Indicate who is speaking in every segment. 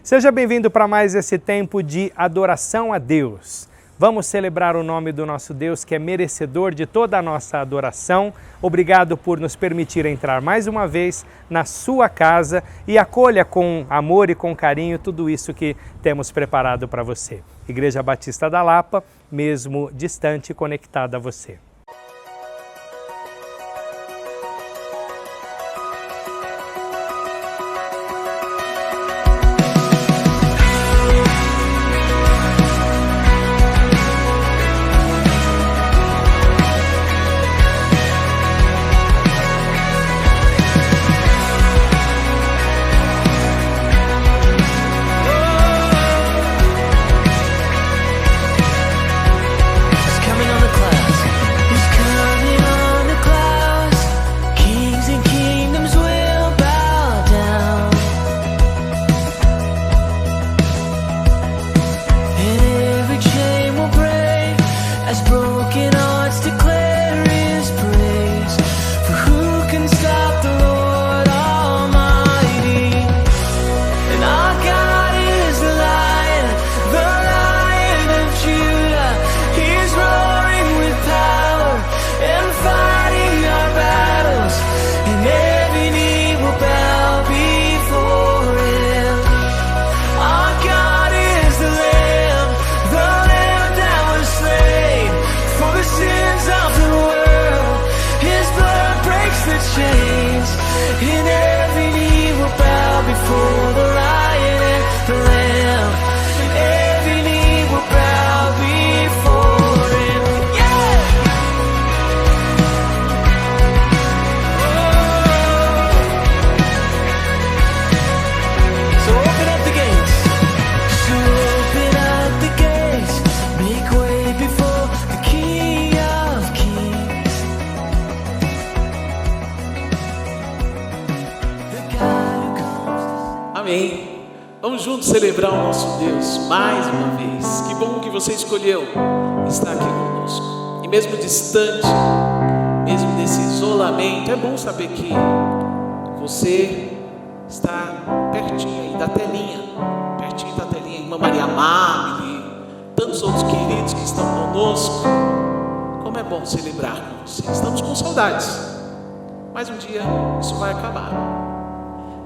Speaker 1: Seja bem-vindo para mais esse tempo de adoração a Deus. Vamos celebrar o nome do nosso Deus, que é merecedor de toda a nossa adoração. Obrigado por nos permitir entrar mais uma vez na sua casa e acolha com amor e com carinho tudo isso que temos preparado para você. Igreja Batista da Lapa, mesmo distante, conectada a você.
Speaker 2: Amém. Vamos juntos celebrar o nosso Deus mais uma vez. Que bom que você escolheu estar aqui conosco. E mesmo distante, mesmo nesse isolamento, é bom saber que você está pertinho aí da telinha. Pertinho da telinha. Irmã Maria Amália, tantos outros queridos que estão conosco. Como é bom celebrar com você. Estamos com saudades. Mas um dia isso vai acabar.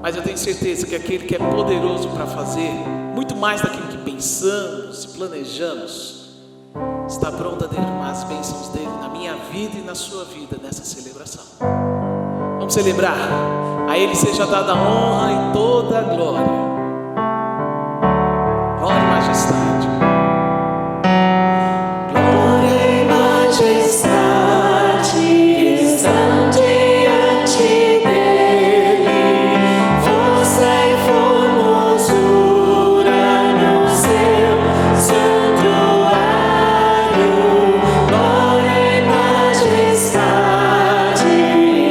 Speaker 2: Mas eu tenho certeza que aquele que é poderoso para fazer muito mais daquilo que pensamos e planejamos, está pronto a derramar as bênçãos dele na minha vida e na sua vida nessa celebração. Vamos celebrar. A ele seja dada a honra e toda a glória. Glória e majestade.
Speaker 3: Glória e majestade estão diante dele. Força e formosura no seu santuário. Glória e majestade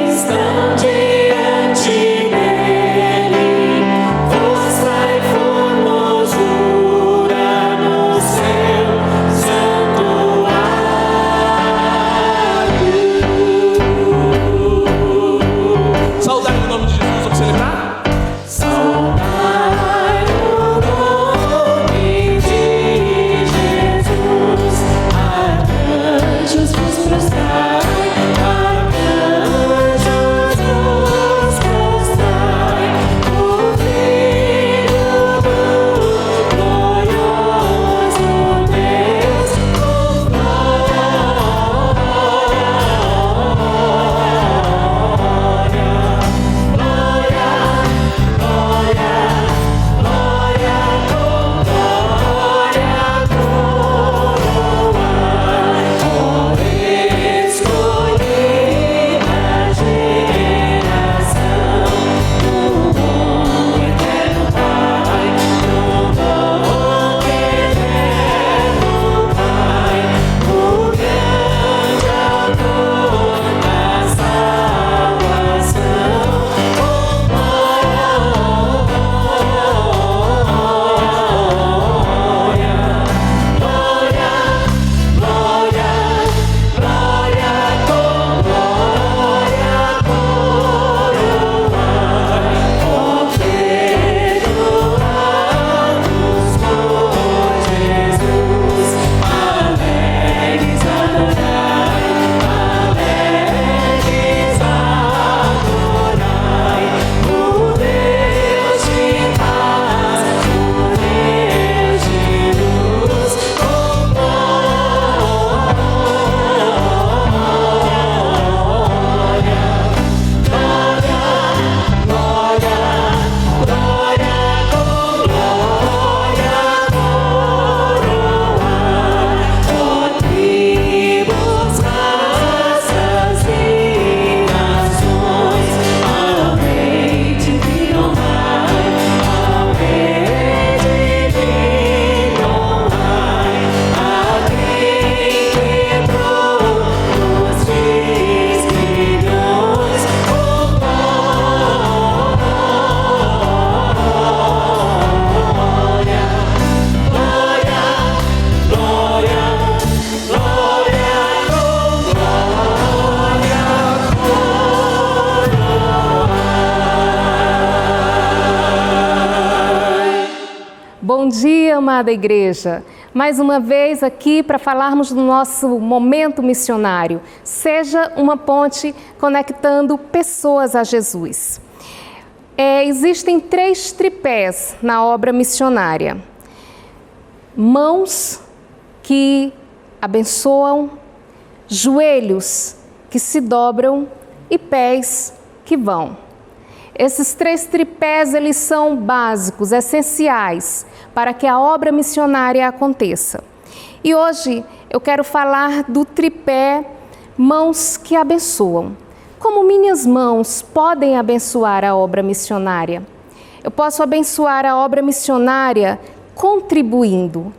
Speaker 3: estão diante dele. Força
Speaker 4: Bom dia, amada igreja. Mais uma vez aqui para falarmos do nosso momento missionário. Seja uma ponte conectando pessoas a Jesus. Existem 3 tripés na obra missionária. Mãos que abençoam, joelhos que se dobram e pés que vão. Esses 3 tripés, eles são básicos, essenciais para que a obra missionária aconteça. E hoje eu quero falar do tripé mãos que abençoam. Como minhas mãos podem abençoar a obra missionária? Eu posso abençoar a obra missionária contribuindo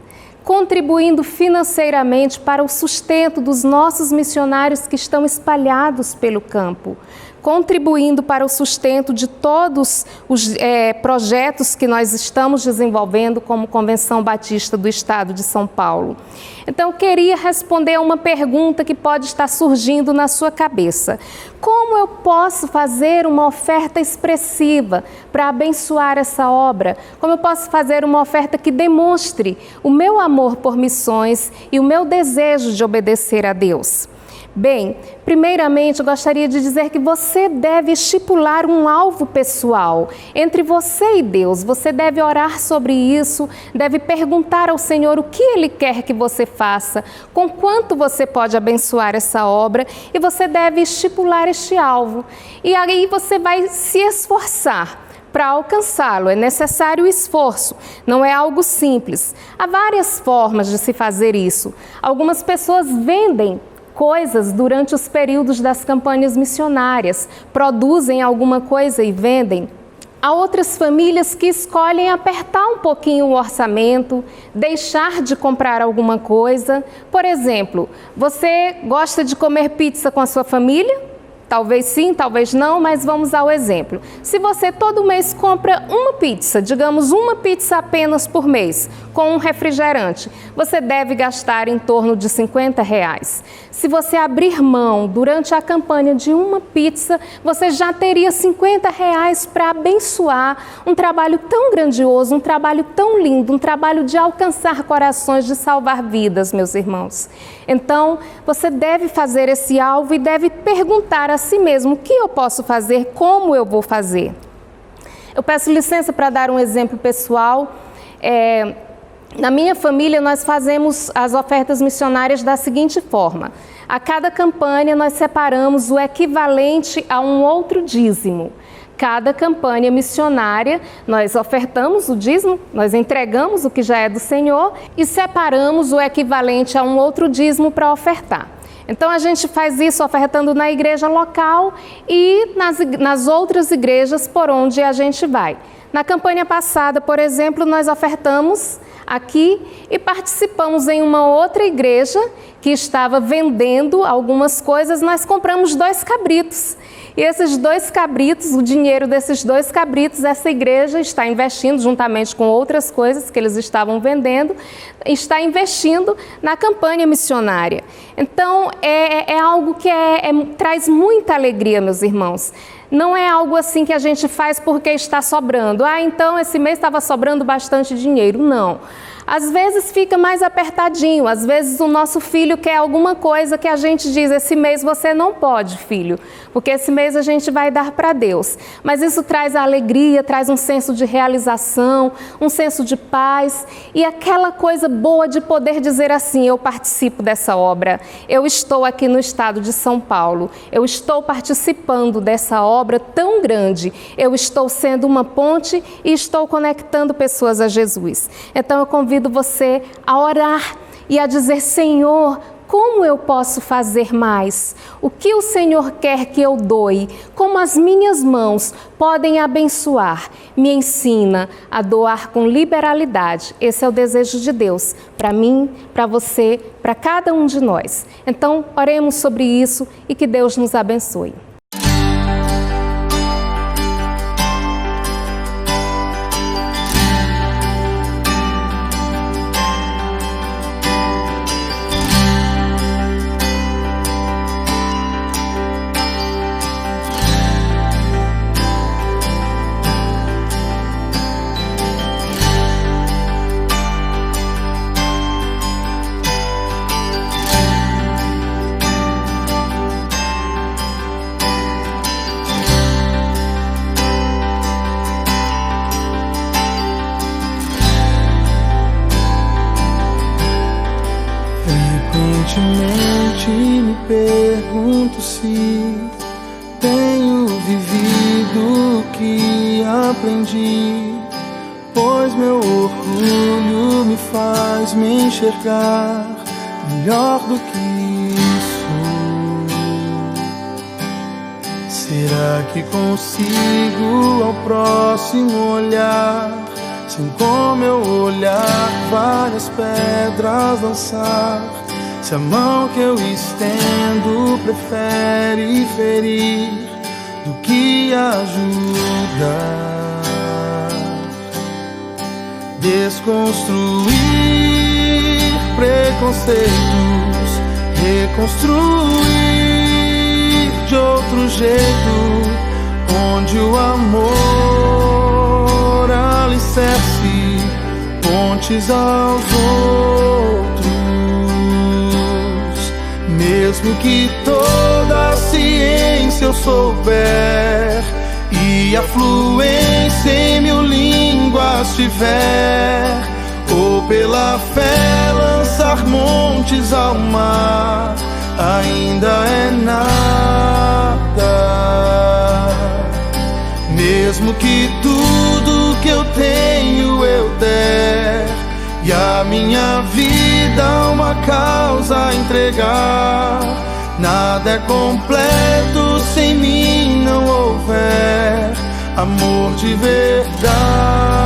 Speaker 4: financeiramente para o sustento dos nossos missionários que estão espalhados pelo campo, contribuindo para o sustento de todos os projetos que nós estamos desenvolvendo como Convenção Batista do Estado de São Paulo. Então, eu queria responder a uma pergunta que pode estar surgindo na sua cabeça. Como eu posso fazer uma oferta expressiva para abençoar essa obra? Como eu posso fazer uma oferta que demonstre o meu amor por missões e o meu desejo de obedecer a Deus? Bem, primeiramente eu gostaria de dizer que você deve estipular um alvo pessoal entre você e Deus. Você deve orar sobre isso, deve perguntar ao Senhor o que Ele quer que você faça, com quanto você pode abençoar essa obra e você deve estipular este alvo. E aí você vai se esforçar para alcançá-lo. É necessário esforço, não é algo simples. Há várias formas de se fazer isso. Algumas pessoas vendem coisas durante os períodos das campanhas missionárias, produzem alguma coisa e vendem. Há outras famílias que escolhem apertar um pouquinho o orçamento, deixar de comprar alguma coisa. Por exemplo, você gosta de comer pizza com a sua família? Talvez sim, talvez não, mas vamos ao exemplo. Se você todo mês compra uma pizza, digamos uma pizza apenas por mês, com um refrigerante, você deve gastar em torno de R$50. Se você abrir mão durante a campanha de uma pizza, você já teria R$50 para abençoar um trabalho tão grandioso, um trabalho tão lindo, um trabalho de alcançar corações, de salvar vidas, meus irmãos. Então, você deve fazer esse alvo e deve perguntar a si mesmo: o que eu posso fazer? Como eu vou fazer? Eu peço licença para dar um exemplo pessoal. Na minha família, nós fazemos as ofertas missionárias da seguinte forma: a cada campanha nós separamos o equivalente a um outro dízimo. Cada campanha missionária, nós ofertamos o dízimo, nós entregamos o que já é do Senhor e separamos o equivalente a um outro dízimo para ofertar. Então, a gente faz isso ofertando na igreja local e nas outras igrejas por onde a gente vai. Na campanha passada, por exemplo, nós ofertamos aqui e participamos em uma outra igreja que estava vendendo algumas coisas. Nós compramos 2 cabritos. E esses 2 cabritos, o dinheiro desses 2 cabritos, essa igreja está investindo, juntamente com outras coisas que eles estavam vendendo, está investindo na campanha missionária. Então, é algo que traz muita alegria, meus irmãos. Não é algo assim que a gente faz porque está sobrando. Então esse mês estava sobrando bastante dinheiro. Não. Às vezes fica mais apertadinho, às vezes o nosso filho quer alguma coisa que a gente diz: esse mês você não pode, filho, porque esse mês a gente vai dar para Deus. Mas isso traz alegria, traz um senso de realização, um senso de paz e aquela coisa boa de poder dizer assim: eu participo dessa obra, eu estou aqui no estado de São Paulo, eu estou participando dessa obra tão grande, eu estou sendo uma ponte e estou conectando pessoas a Jesus. Então eu convido você a orar e a dizer: Senhor, como eu posso fazer mais? O que o Senhor quer que eu doe? Como as minhas mãos podem abençoar? Me ensina a doar com liberalidade. Esse é o desejo de Deus para mim, para você, para cada um de nós. Então, oremos sobre isso e que Deus nos abençoe.
Speaker 5: Frequentemente me pergunto se tenho vivido o que aprendi, pois meu orgulho me faz me enxergar melhor do que isso. Será que consigo ao próximo olhar, sem com meu olhar várias pedras lançar? Se a mão que eu estendo prefere ferir do que ajudar, desconstruir preconceitos, reconstruir de outro jeito, onde o amor alicerce pontes aos outros. Mesmo que toda a ciência eu souber e a fluência em 1000 línguas tiver, ou pela fé lançar montes ao mar, ainda é nada. Mesmo que tudo que eu tenho eu der e a minha vida uma causa entregar, nada é completo se em mim não houver amor de verdade.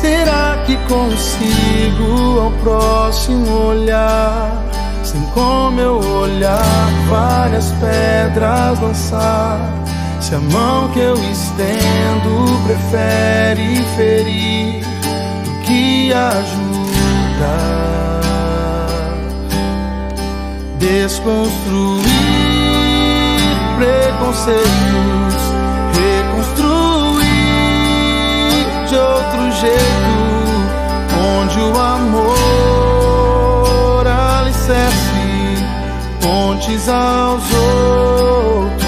Speaker 5: Será que consigo ao próximo olhar, sem com meu olhar várias pedras lançar? Se a mão que eu estendo prefere ferir do que ajudar, desconstruir preconceitos, reconstruir de outro jeito, onde o amor alicerce pontes aos outros.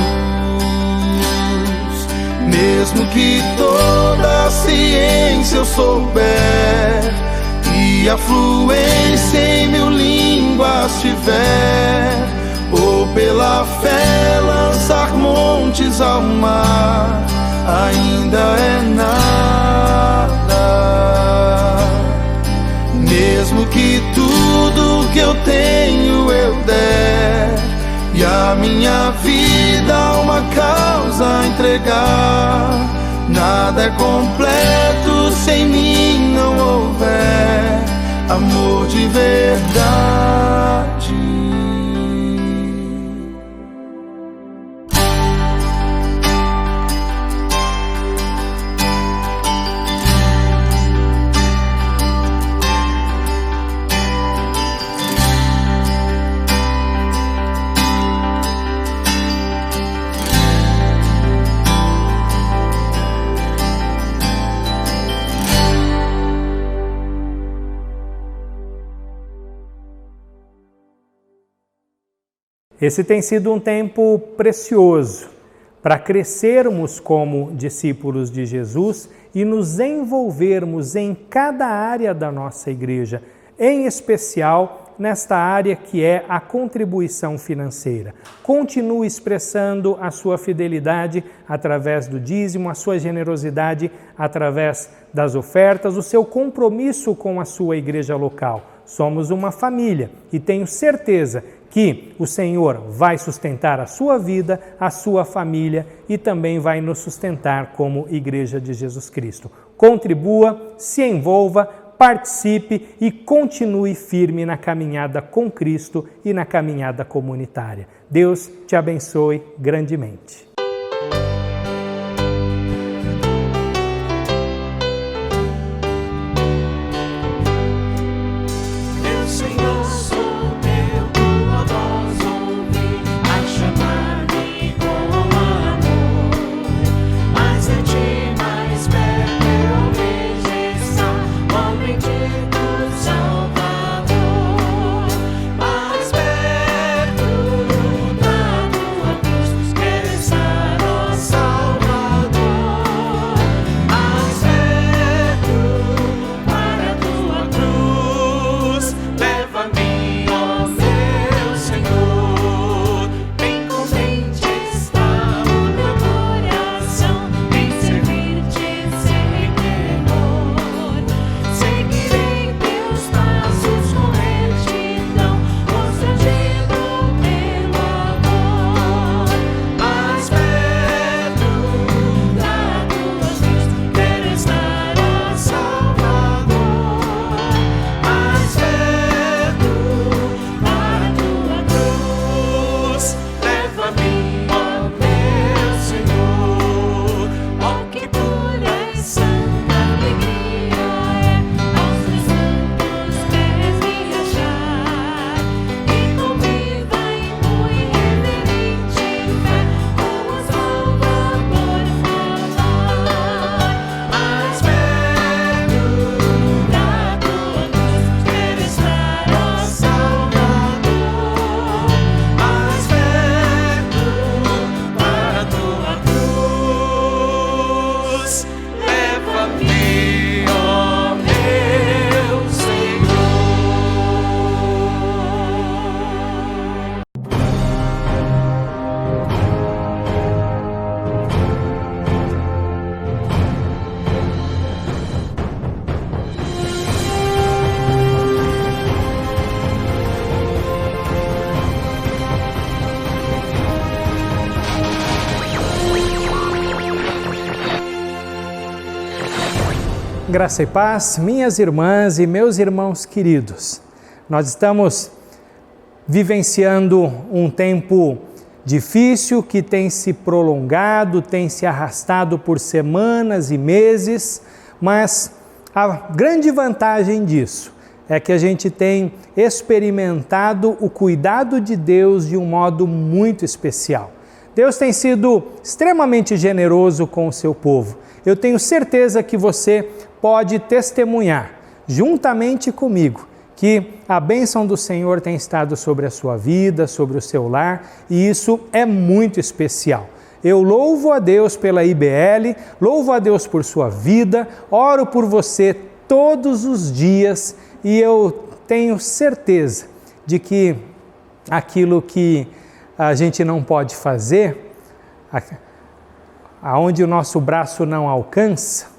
Speaker 5: Mesmo que toda a ciência eu souber e a fluência em 1000 línguas tiver, ou pela fé lançar montes ao mar, ainda é nada. Mesmo que tudo que eu tenho eu der e a minha vida uma causa entregar, nada é completo se em mim não houver amor de verdade.
Speaker 1: Esse tem sido um tempo precioso para crescermos como discípulos de Jesus e nos envolvermos em cada área da nossa igreja, em especial nesta área que é a contribuição financeira. Continue expressando a sua fidelidade através do dízimo, a sua generosidade através das ofertas, o seu compromisso com a sua igreja local. Somos uma família e tenho certeza que o Senhor vai sustentar a sua vida, a sua família e também vai nos sustentar como Igreja de Jesus Cristo. Contribua, se envolva, participe e continue firme na caminhada com Cristo e na caminhada comunitária. Deus te abençoe grandemente.
Speaker 3: Mas é ti, mais
Speaker 1: Graça e paz, minhas irmãs e meus irmãos queridos. Nós estamos vivenciando um tempo difícil que tem se prolongado, tem se arrastado por semanas e meses, mas a grande vantagem disso é que a gente tem experimentado o cuidado de Deus de um modo muito especial. Deus tem sido extremamente generoso com o seu povo. Eu tenho certeza que você pode testemunhar, juntamente comigo, que a bênção do Senhor tem estado sobre a sua vida, sobre o seu lar, e isso é muito especial. Eu louvo a Deus pela IBL, louvo a Deus por sua vida, oro por você todos os dias e eu tenho certeza de que aquilo que a gente não pode fazer, aonde o nosso braço não alcança,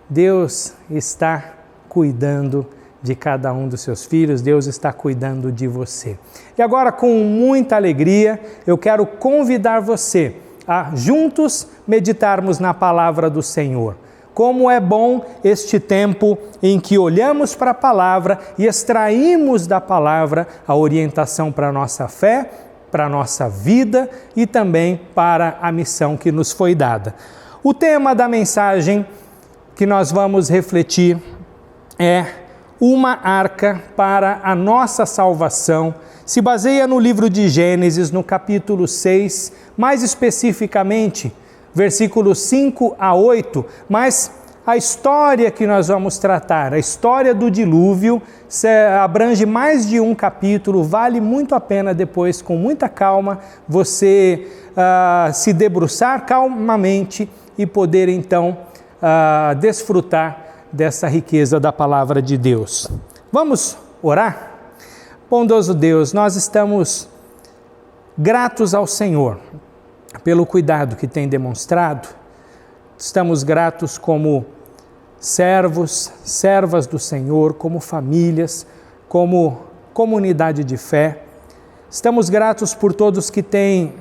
Speaker 1: Deus está cuidando de cada um dos seus filhos, Deus está cuidando de você. E agora, com muita alegria, eu quero convidar você a juntos meditarmos na palavra do Senhor. Como é bom este tempo em que olhamos para a palavra e extraímos da palavra a orientação para a nossa fé, para a nossa vida e também para a missão que nos foi dada. O tema da mensagem que nós vamos refletir é uma arca para a nossa salvação. Se baseia no livro de Gênesis, no capítulo 6, mais especificamente, versículos 5 a 8, mas a história que nós vamos tratar, a história do dilúvio, abrange mais de um capítulo, vale muito a pena depois, com muita calma, você se debruçar calmamente e poder então desfrutar dessa riqueza da palavra de Deus. Vamos orar? Bondoso Deus, nós estamos gratos ao Senhor pelo cuidado que tem demonstrado. Estamos gratos como servos, servas do Senhor, como famílias, como comunidade de fé. Estamos gratos por todos que têm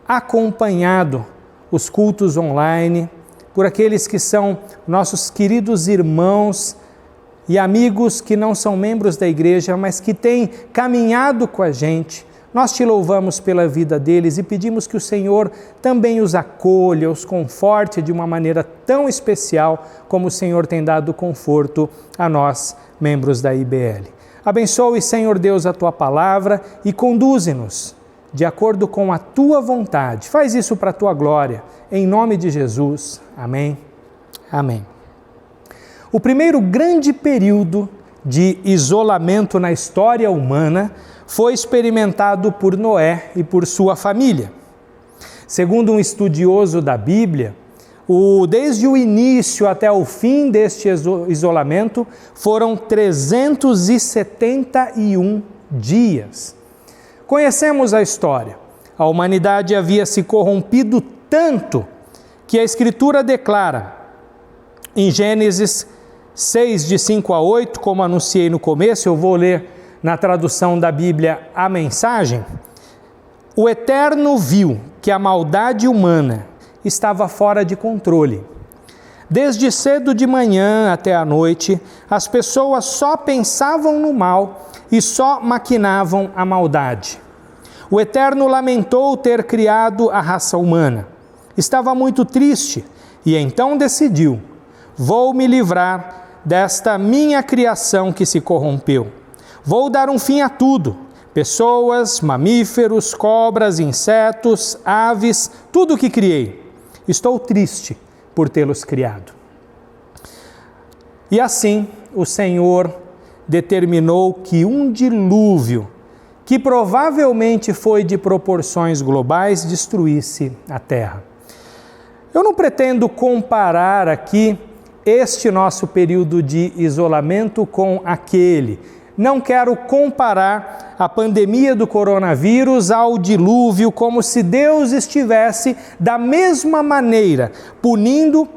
Speaker 1: acompanhado os cultos online, por aqueles que são nossos queridos irmãos e amigos que não são membros da igreja, mas que têm caminhado com a gente. Nós te louvamos pela vida deles e pedimos que o Senhor também os acolha, os conforte de uma maneira tão especial como o Senhor tem dado conforto a nós, membros da IBL. Abençoe, Senhor Deus, a Tua palavra e conduze-nos de acordo com a Tua vontade. Faz isso para a Tua glória, em nome de Jesus. Amém. Amém. O primeiro grande período de isolamento na história humana foi experimentado por Noé e por sua família. Segundo um estudioso da Bíblia, desde o início até o fim deste isolamento foram 371 dias. Conhecemos a história. A humanidade havia se corrompido tanto que a Escritura declara em Gênesis 6, de 5 a 8, como anunciei no começo, eu vou ler na tradução da Bíblia a mensagem. O Eterno viu que a maldade humana estava fora de controle. Desde cedo de manhã até a noite, as pessoas só pensavam no mal e só maquinavam a maldade. O Eterno lamentou ter criado a raça humana. Estava muito triste e então decidiu: vou me livrar desta minha criação que se corrompeu. Vou dar um fim a tudo: pessoas, mamíferos, cobras, insetos, aves, tudo o que criei. Estou triste por tê-los criado. E assim o Senhor determinou que um dilúvio, que provavelmente foi de proporções globais, destruísse a terra. Eu não pretendo comparar aqui este nosso período de isolamento com aquele. Não quero comparar a pandemia do coronavírus ao dilúvio, como se Deus estivesse da mesma maneira punindo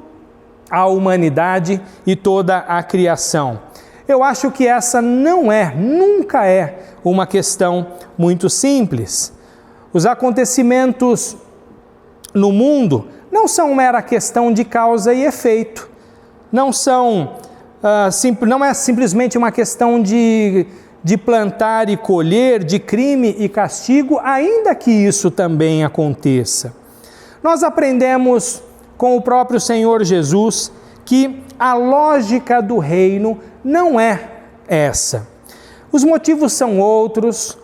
Speaker 1: a humanidade e toda a criação. Eu acho que essa nunca é uma questão muito simples. Os acontecimentos no mundo não são mera questão de causa e efeito. Não são não é simplesmente uma questão de plantar e colher, de crime e castigo, ainda que isso também aconteça. Nós aprendemos com o próprio Senhor Jesus que a lógica do reino não é essa. Os motivos são outros,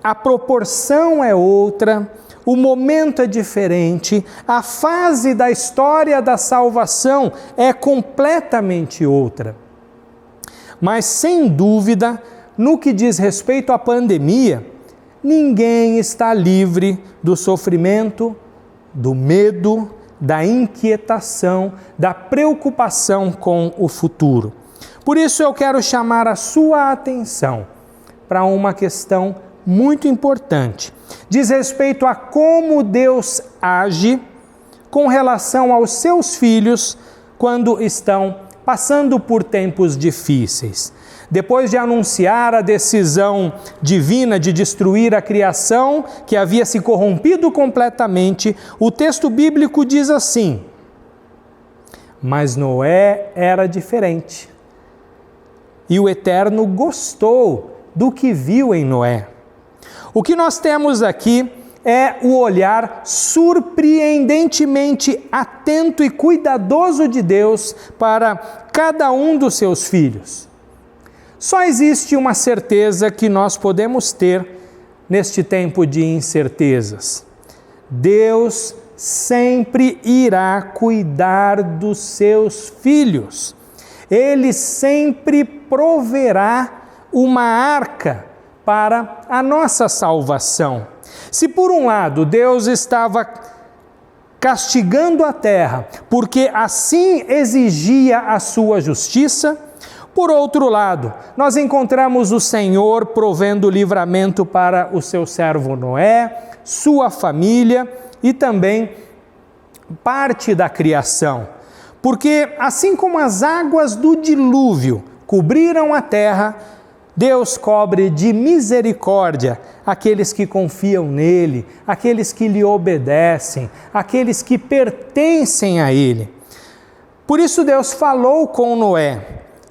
Speaker 1: a proporção é outra, o momento é diferente, a fase da história da salvação é completamente outra. Mas, sem dúvida, no que diz respeito à pandemia, ninguém está livre do sofrimento, do medo, da inquietação, da preocupação com o futuro. Por isso eu quero chamar a sua atenção para uma questão muito importante. Diz respeito a como Deus age com relação aos seus filhos quando estão passando por tempos difíceis. Depois de anunciar a decisão divina de destruir a criação que havia se corrompido completamente, o texto bíblico diz assim: mas Noé era diferente. E o Eterno gostou do que viu em Noé. O que nós temos aqui é o olhar surpreendentemente atento e cuidadoso de Deus para cada um dos seus filhos. Só existe uma certeza que nós podemos ter neste tempo de incertezas: Deus sempre irá cuidar dos seus filhos. Ele sempre proverá uma arca para a nossa salvação. Se por um lado Deus estava castigando a terra, porque assim exigia a sua justiça, por outro lado, nós encontramos o Senhor provendo livramento para o seu servo Noé, sua família e também parte da criação. Porque assim como as águas do dilúvio cobriram a terra, Deus cobre de misericórdia aqueles que confiam nele, aqueles que lhe obedecem, aqueles que pertencem a ele. Por isso Deus falou com Noé,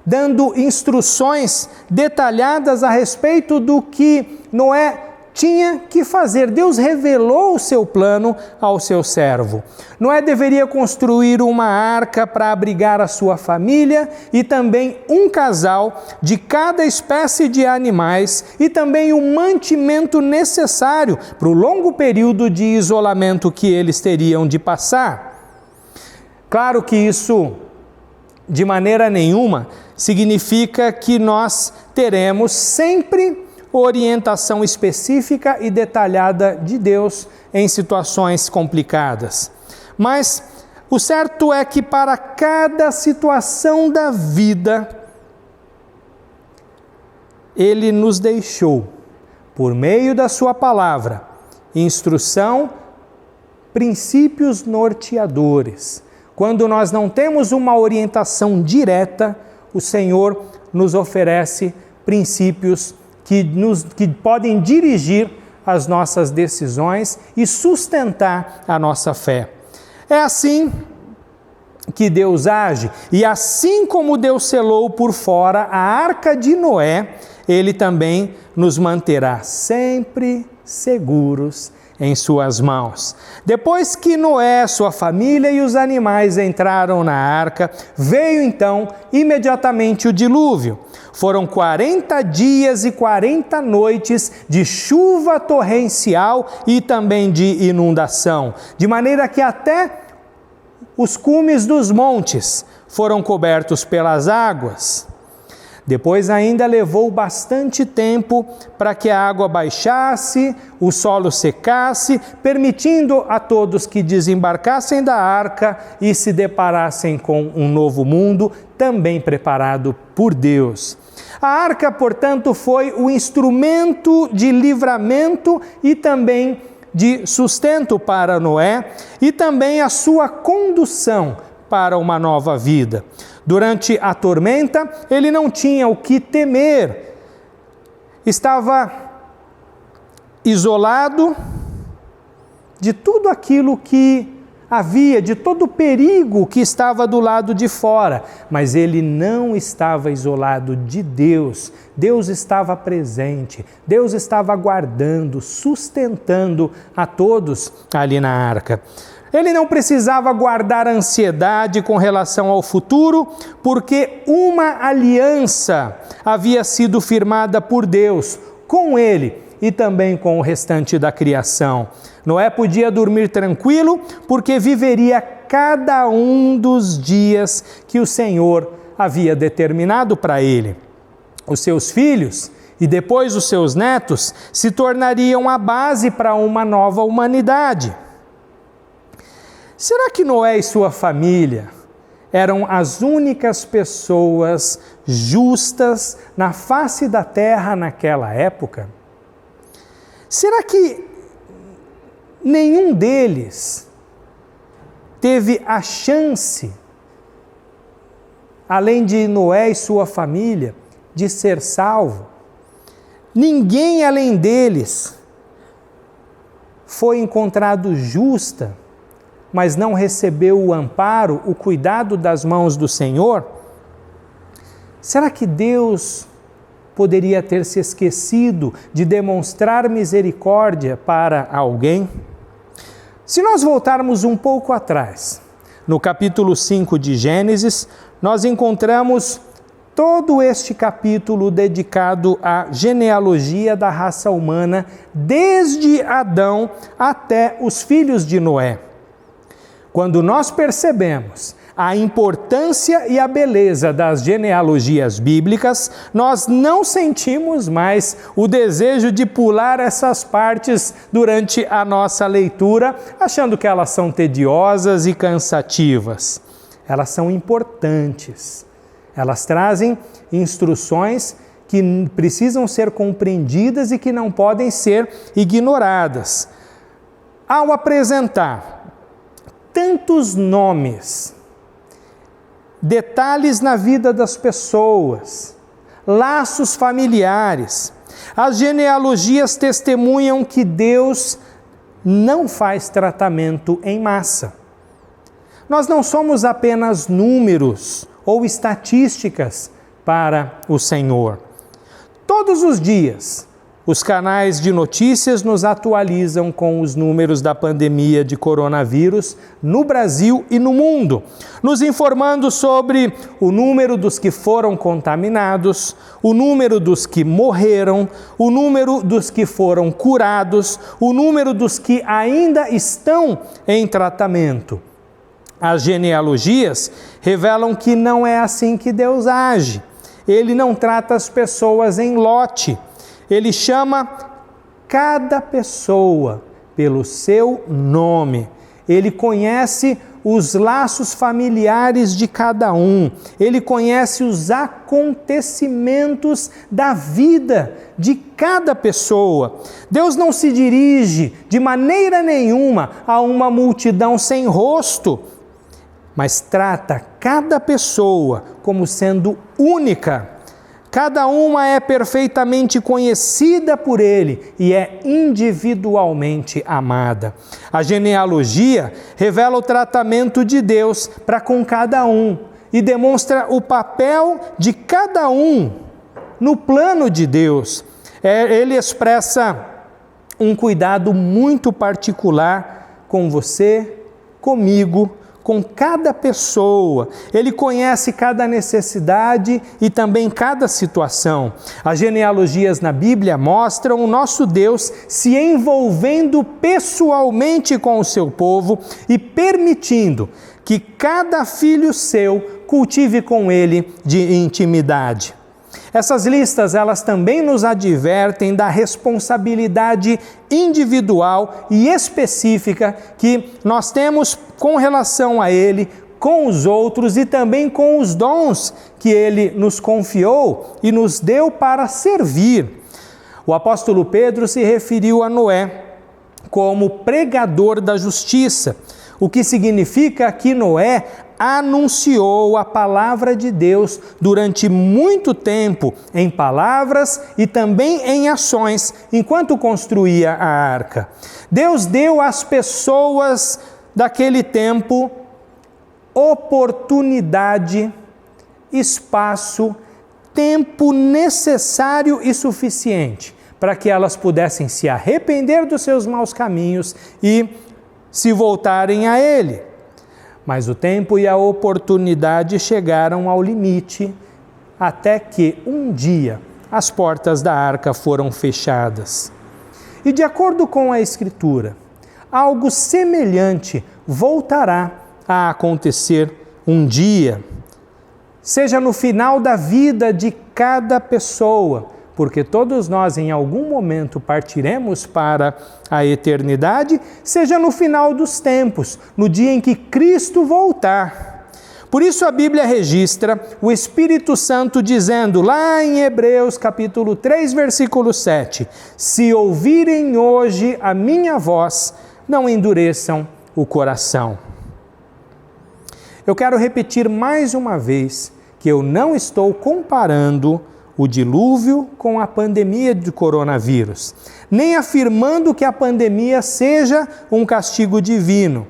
Speaker 1: dando instruções detalhadas a respeito do que Noé tinha que fazer. Deus revelou o seu plano ao seu servo. Noé deveria construir uma arca para abrigar a sua família e também um casal de cada espécie de animais e também o mantimento necessário para o longo período de isolamento que eles teriam de passar. Claro que isso, de maneira nenhuma, significa que nós teremos sempre orientação específica e detalhada de Deus em situações complicadas. Mas o certo é que para cada situação da vida, Ele nos deixou, por meio da sua palavra, instrução, princípios norteadores. Quando nós não temos uma orientação direta, o Senhor nos oferece princípios que podem dirigir as nossas decisões e sustentar a nossa fé. É assim que Deus age, e assim como Deus selou por fora a arca de Noé, Ele também nos manterá sempre seguros em suas mãos. Depois que Noé, sua família e os animais entraram na arca, veio então imediatamente o dilúvio. Foram 40 dias e 40 noites de chuva torrencial e também de inundação, de maneira que até os cumes dos montes foram cobertos pelas águas. Depois ainda levou bastante tempo para que a água baixasse, o solo secasse, permitindo a todos que desembarcassem da arca e se deparassem com um novo mundo, também preparado por Deus. A arca, portanto, foi o instrumento de livramento e também de sustento para Noé e também a sua condução para uma nova vida. Durante a tormenta, ele não tinha o que temer. Estava isolado de tudo aquilo que havia, de todo o perigo que estava do lado de fora, mas ele não estava isolado de Deus. Deus estava presente, Deus estava guardando, sustentando a todos ali na arca. Ele não precisava guardar ansiedade com relação ao futuro, porque uma aliança havia sido firmada por Deus com ele e também com o restante da criação. Noé podia dormir tranquilo, porque viveria cada um dos dias que o Senhor havia determinado para ele. Os seus filhos e depois os seus netos se tornariam a base para uma nova humanidade. Será que Noé e sua família eram as únicas pessoas justas na face da terra naquela época? Será que nenhum deles teve a chance, além de Noé e sua família, de ser salvo? Ninguém além deles foi encontrado justa, mas não recebeu o amparo, o cuidado das mãos do Senhor? Será que Deus poderia ter se esquecido de demonstrar misericórdia para alguém? Se nós voltarmos um pouco atrás, no capítulo 5 de Gênesis, nós encontramos todo este capítulo dedicado à genealogia da raça humana, desde Adão até os filhos de Noé. Quando nós percebemos a importância e a beleza das genealogias bíblicas, nós não sentimos mais o desejo de pular essas partes durante a nossa leitura, achando que elas são tediosas e cansativas. Elas são importantes. Elas trazem instruções que precisam ser compreendidas e que não podem ser ignoradas. Ao apresentar tantos nomes, detalhes na vida das pessoas, laços familiares, as genealogias testemunham que Deus não faz tratamento em massa. Nós não somos apenas números ou estatísticas para o Senhor. Todos os dias, os canais de notícias nos atualizam com os números da pandemia de coronavírus no Brasil e no mundo, nos informando sobre o número dos que foram contaminados, o número dos que morreram, o número dos que foram curados, o número dos que ainda estão em tratamento. As genealogias revelam que não é assim que Deus age. Ele não trata as pessoas em lote. Ele chama cada pessoa pelo seu nome. Ele conhece os laços familiares de cada um. Ele conhece os acontecimentos da vida de cada pessoa. Deus não se dirige de maneira nenhuma a uma multidão sem rosto, mas trata cada pessoa como sendo única. Cada uma é perfeitamente conhecida por Ele e é individualmente amada. A genealogia revela o tratamento de Deus para com cada um e demonstra o papel de cada um no plano de Deus. Ele expressa um cuidado muito particular com você, comigo, com cada pessoa. Ele conhece cada necessidade e também cada situação. As genealogias na Bíblia mostram o nosso Deus se envolvendo pessoalmente com o seu povo e permitindo que cada filho seu cultive com ele de intimidade. Essas listas, elas também nos advertem da responsabilidade individual e específica que nós temos com relação a Ele, com os outros e também com os dons que Ele nos confiou e nos deu para servir. O apóstolo Pedro se referiu a Noé como pregador da justiça, o que significa que Noé anunciou a palavra de Deus durante muito tempo, em palavras e também em ações, enquanto construía a arca. Deus deu às pessoas daquele tempo oportunidade, espaço, tempo necessário e suficiente para que elas pudessem se arrepender dos seus maus caminhos e se voltarem a Ele. Mas o tempo e a oportunidade chegaram ao limite, até que um dia as portas da arca foram fechadas. E de acordo com a Escritura, algo semelhante voltará a acontecer um dia, seja no final da vida de cada pessoa, porque todos nós em algum momento partiremos para a eternidade, seja no final dos tempos, no dia em que Cristo voltar. Por isso a Bíblia registra o Espírito Santo dizendo lá em Hebreus capítulo 3, versículo 7, se ouvirem hoje a minha voz, não endureçam o coração. Eu quero repetir mais uma vez que eu não estou comparando o dilúvio com a pandemia de coronavírus, nem afirmando que a pandemia seja um castigo divino.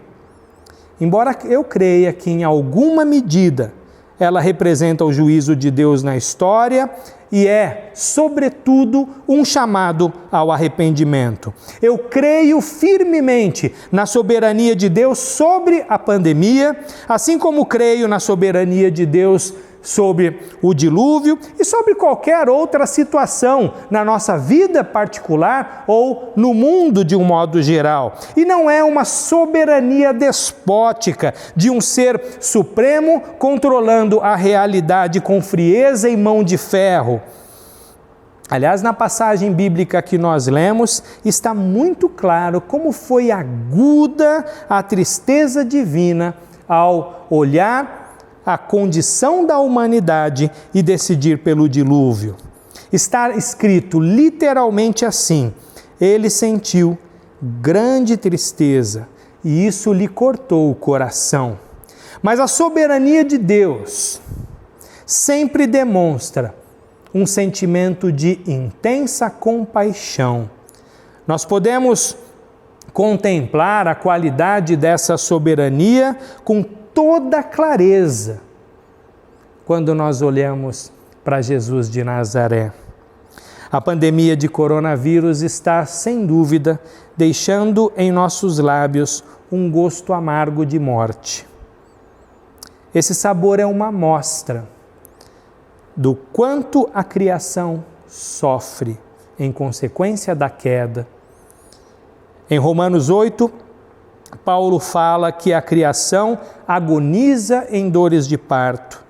Speaker 1: Embora eu creia que em alguma medida ela representa o juízo de Deus na história e é, sobretudo, um chamado ao arrependimento. Eu creio firmemente na soberania de Deus sobre a pandemia, assim como creio na soberania de Deus sobre o dilúvio e sobre qualquer outra situação na nossa vida particular ou no mundo de um modo geral. E não é uma soberania despótica de um ser supremo controlando a realidade com frieza e mão de ferro. Aliás, na passagem bíblica que nós lemos, está muito claro como foi aguda a tristeza divina ao olhar a condição da humanidade e decidir pelo dilúvio. Está escrito literalmente assim: ele sentiu grande tristeza e isso lhe cortou o coração. Mas a soberania de Deus sempre demonstra um sentimento de intensa compaixão. Nós podemos contemplar a qualidade dessa soberania com toda clareza quando nós olhamos para Jesus de Nazaré. A pandemia de coronavírus está, sem dúvida, deixando em nossos lábios um gosto amargo de morte. Esse sabor é uma amostra do quanto a criação sofre em consequência da queda. Em Romanos 8, Paulo fala que a criação agoniza em dores de parto.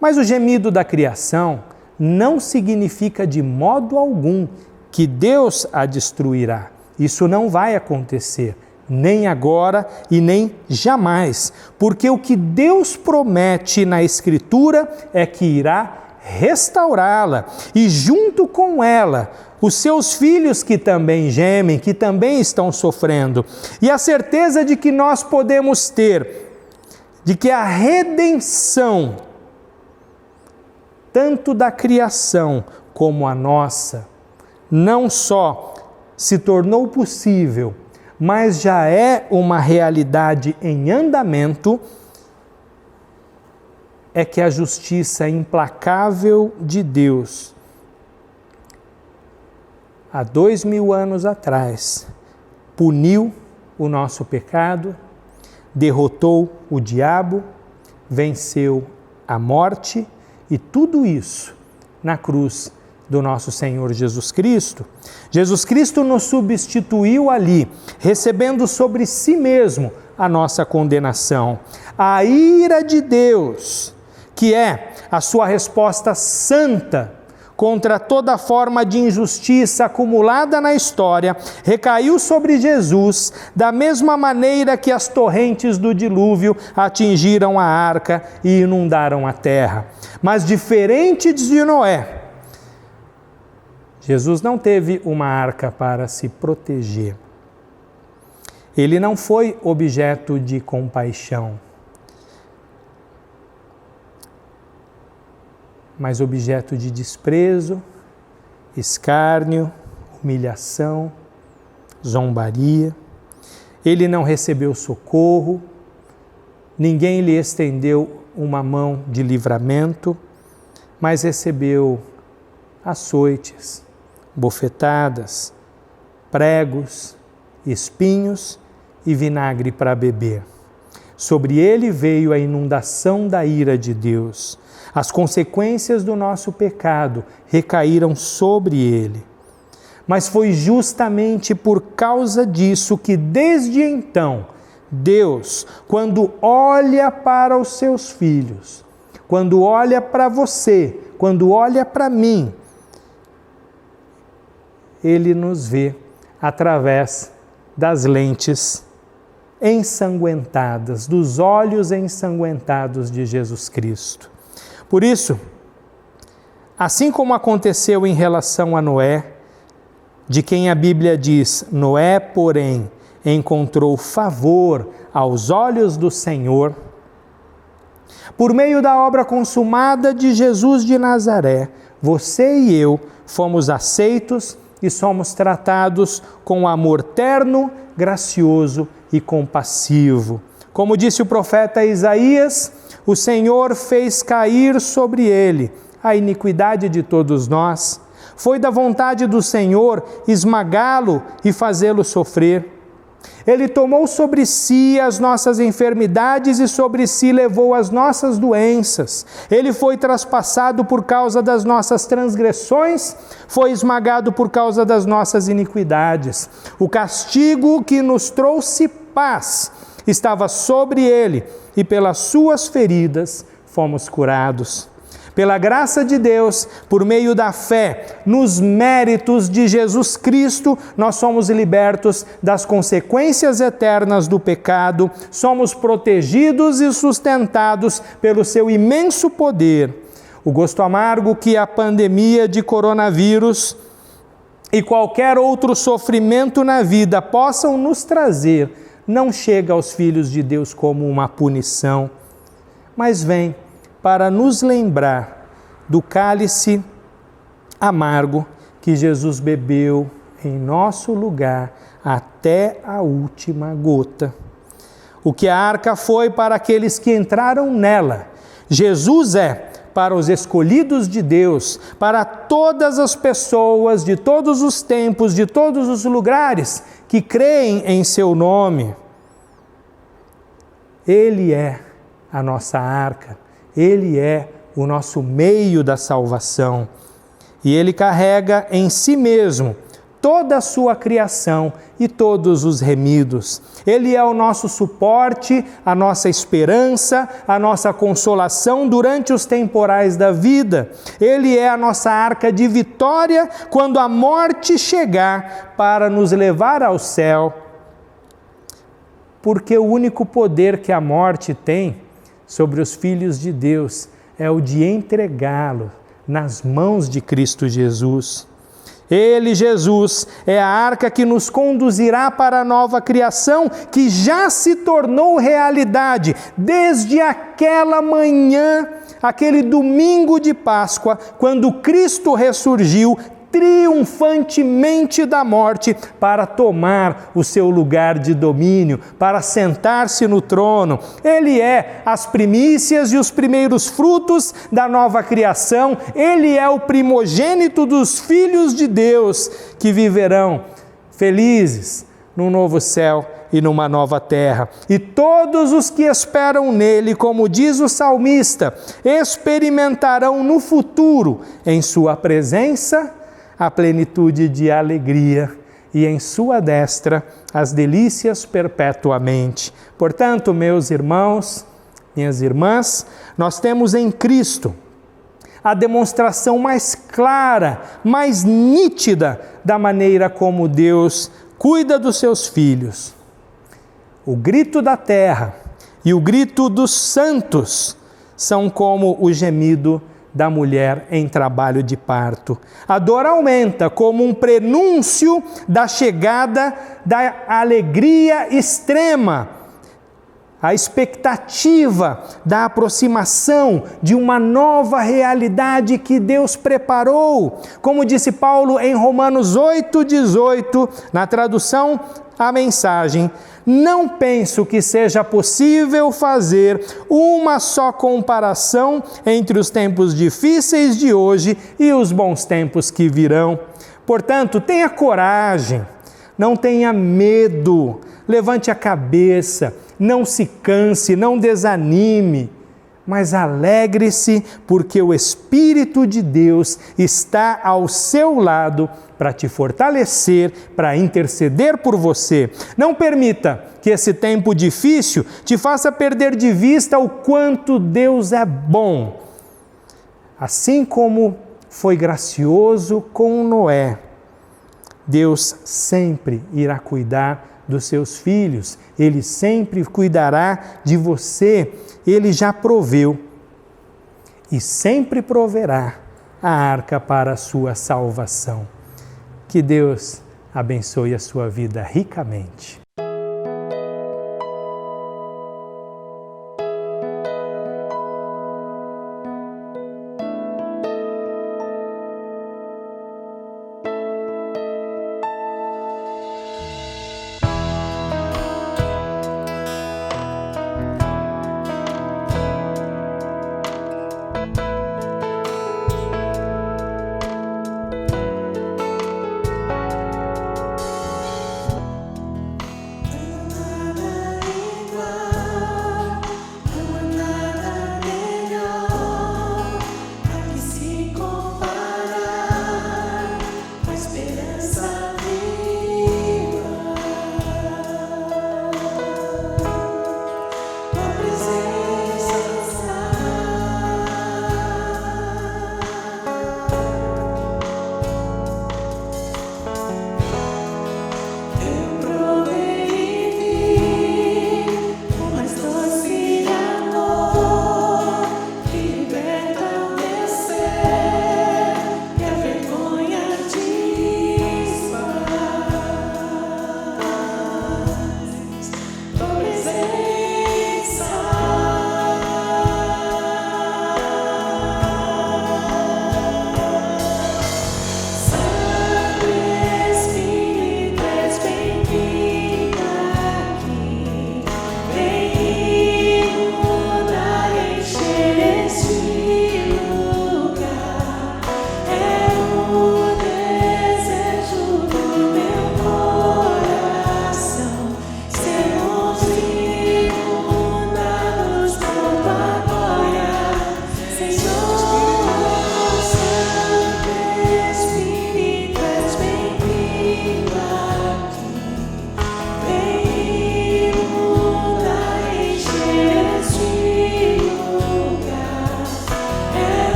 Speaker 1: Mas o gemido da criação não significa de modo algum que Deus a destruirá. Isso não vai acontecer, nem agora e nem jamais, porque o que Deus promete na Escritura é que irá restaurá-la e junto com ela os seus filhos que também gemem, que também estão sofrendo. E a certeza de que nós podemos ter, de que a redenção, tanto da criação como a nossa, não só se tornou possível, mas já é uma realidade em andamento, é que a justiça implacável de Deus, há 2000 anos atrás, puniu o nosso pecado, derrotou o diabo, venceu a morte e tudo isso na cruz do nosso Senhor Jesus Cristo. Jesus Cristo nos substituiu ali, recebendo sobre si mesmo a nossa condenação. A ira de Deus, que é a sua resposta santa contra toda forma de injustiça acumulada na história, recaiu sobre Jesus da mesma maneira que as torrentes do dilúvio atingiram a arca e inundaram a terra. Mas diferente de Noé, Jesus não teve uma arca para se proteger. Ele não foi objeto de compaixão, mas objeto de desprezo, escárnio, humilhação, zombaria. ele não recebeu socorro, ninguém lhe estendeu uma mão de livramento, mas recebeu açoites, bofetadas, pregos, espinhos e vinagre para beber. Sobre ele veio a inundação da ira de Deus. As consequências do nosso pecado recaíram sobre ele. Mas foi justamente por causa disso que desde então, Deus, quando olha para os seus filhos, quando olha para você, quando olha para mim, Ele nos vê através das lentes ensanguentadas, dos olhos ensanguentados de Jesus Cristo. Por isso, assim como aconteceu em relação a Noé, de quem a Bíblia diz, Noé, porém, encontrou favor aos olhos do Senhor, por meio da obra consumada de Jesus de Nazaré, você e eu fomos aceitos e somos tratados com amor terno, gracioso e compassivo. Como disse o profeta Isaías, o Senhor fez cair sobre ele a iniquidade de todos nós. Foi da vontade do Senhor esmagá-lo e fazê-lo sofrer. Ele tomou sobre si as nossas enfermidades e sobre si levou as nossas doenças. Ele foi traspassado por causa das nossas transgressões, foi esmagado por causa das nossas iniquidades. O castigo que nos trouxe paz estava sobre ele e pelas suas feridas fomos curados. Pela graça de Deus, por meio da fé, nos méritos de Jesus Cristo, nós somos libertos das consequências eternas do pecado, somos protegidos e sustentados pelo seu imenso poder. O gosto amargo que a pandemia de coronavírus e qualquer outro sofrimento na vida possam nos trazer, não chega aos filhos de Deus como uma punição, mas vem para nos lembrar do cálice amargo que Jesus bebeu em nosso lugar até a última gota. O que a arca foi para aqueles que entraram nela, Jesus é para os escolhidos de Deus, para todas as pessoas de todos os tempos, de todos os lugares que creem em seu nome. Ele é a nossa arca, Ele é o nosso meio da salvação. E Ele carrega em si mesmo toda a sua criação e todos os remidos. Ele é o nosso suporte, a nossa esperança, a nossa consolação durante os temporais da vida. Ele é a nossa arca de vitória quando a morte chegar para nos levar ao céu. Porque o único poder que a morte tem sobre os filhos de Deus é o de entregá-lo nas mãos de Cristo Jesus. Ele, Jesus, é a arca que nos conduzirá para a nova criação que já se tornou realidade desde aquela manhã, aquele domingo de Páscoa, quando Cristo ressurgiu triunfantemente da morte para tomar o seu lugar de domínio, para sentar-se no trono. Ele é as primícias e os primeiros frutos da nova criação. Ele é o primogênito dos filhos de Deus que viverão felizes num novo céu e numa nova terra. E todos os que esperam nele, como diz o salmista, experimentarão no futuro, em sua presença, a plenitude de alegria e em sua destra as delícias perpetuamente. Portanto, meus irmãos, minhas irmãs, nós temos em Cristo a demonstração mais clara, mais nítida da maneira como Deus cuida dos seus filhos. O grito da terra e o grito dos santos são como o gemido da mulher em trabalho de parto. A dor aumenta como um prenúncio da chegada da alegria extrema, a expectativa da aproximação de uma nova realidade que Deus preparou. Como disse Paulo em Romanos 8,18, na tradução A Mensagem, não penso que seja possível fazer uma só comparação entre os tempos difíceis de hoje e os bons tempos que virão. Portanto, tenha coragem, não tenha medo, levante a cabeça, não se canse, não desanime, mas alegre-se, porque o Espírito de Deus está ao seu lado para te fortalecer, para interceder por você. Não permita que esse tempo difícil te faça perder de vista o quanto Deus é bom. Assim como foi gracioso com Noé, Deus sempre irá cuidar dos seus filhos, Ele sempre cuidará de você, Ele já proveu e sempre proverá a arca para a sua salvação. Que Deus abençoe a sua vida ricamente.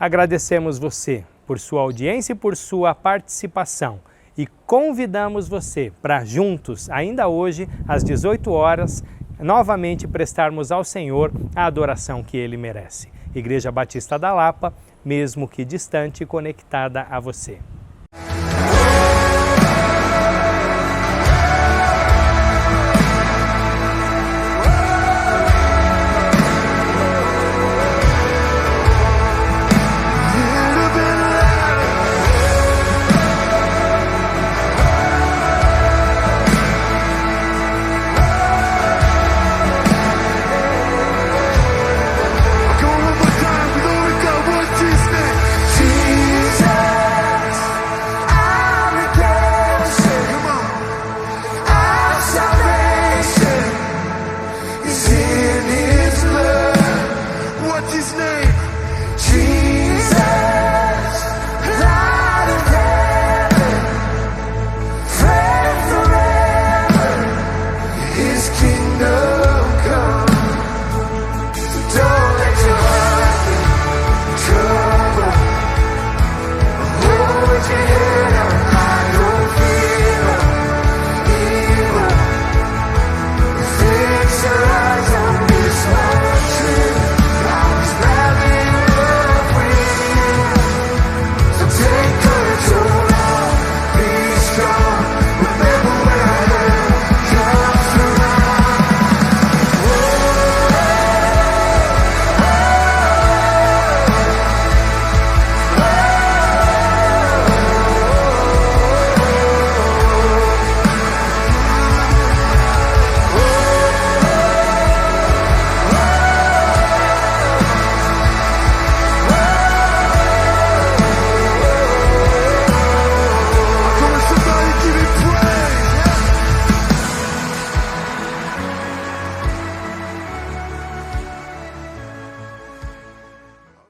Speaker 1: Agradecemos você por sua audiência e por sua participação e convidamos você para juntos, ainda hoje, às 18 horas, novamente prestarmos ao Senhor a adoração que Ele merece. Igreja Batista da Lapa, mesmo que distante, conectada a você.
Speaker 5: His name.